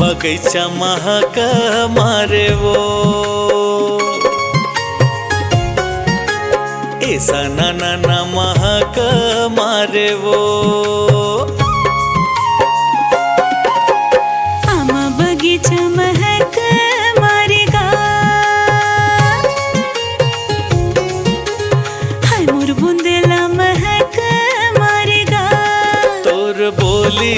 बगैचा महक मारे वो ऐसा नाना महक मारे वो आमा बगीचा महक मारेगा हाय मोर बुंदेला महक मारेगा तोर बोली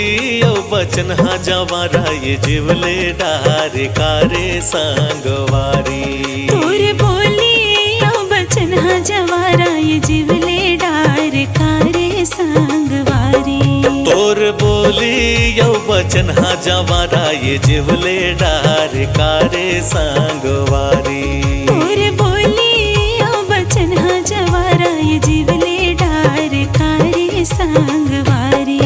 ओ बचन हा जवारा ये जीवले डार कारे संगवारी तोर बोली ओ बचन हा जवारा ये जीवले डार कारे संगवारी तोर बोली यो बचन हा जवारा ये जीवले डार कारे संगवारी तोर बोली ओ बचन हा जवारा ये जीवले डार कारे संगवारी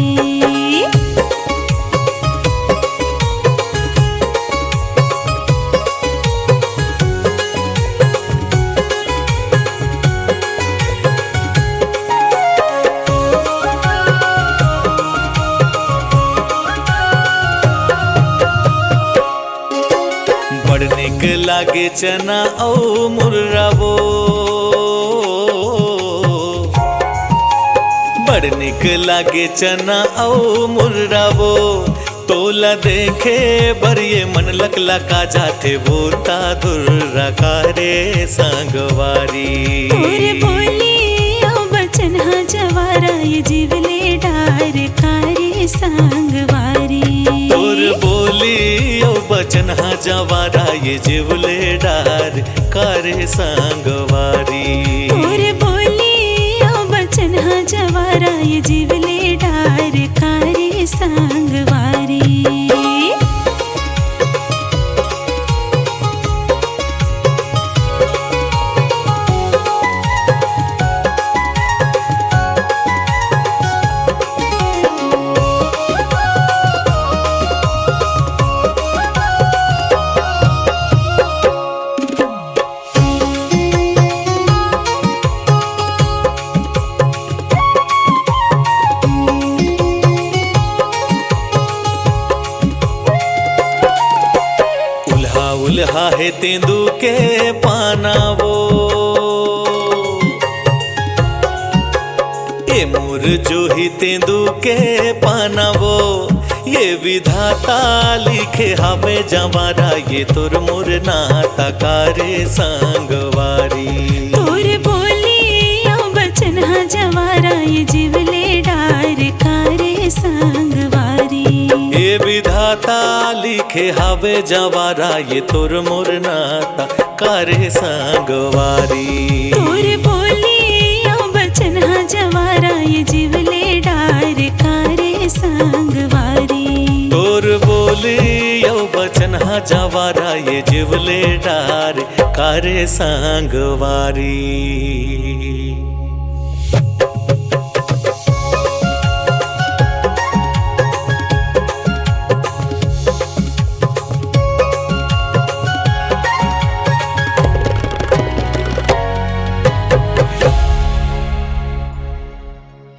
बड़ निक लागे चना औ मुर्रावो बड़ निक लागे चना औ मुर्रावो तोला देखे बरिये मन लकला का जाते बोता दुर्रा कारे संगवारी तोर बोली ओ बचन हा जवारा ये जीवले डार कारे संगवारी तोर बोली ओ बचन हा जवारा ये जीवले डार कारे संगवारी तोर बोली ओ बचन हा जवारा ये जीवले डार कारे संगवारी उल्हा है तेंदू के पाना वो ए मोर जो ही तेंदू के पाना वो ये विधाता लिखे हमें जवारा ये तोर मोर नाता कारे संगवारी तोर बोली ओ बचन हा जवारा ये जीवले डार कारे संगवारी ये विधाता लिखे हवे जवारा ये तोर मोर नाता कारे संगवारी तोर बोली ओ बचन हा जवारा ये जीवले डार कारे संगवारी तोर बोली यो बचन हा जवारा ये जीवले डार कारे संगवारी।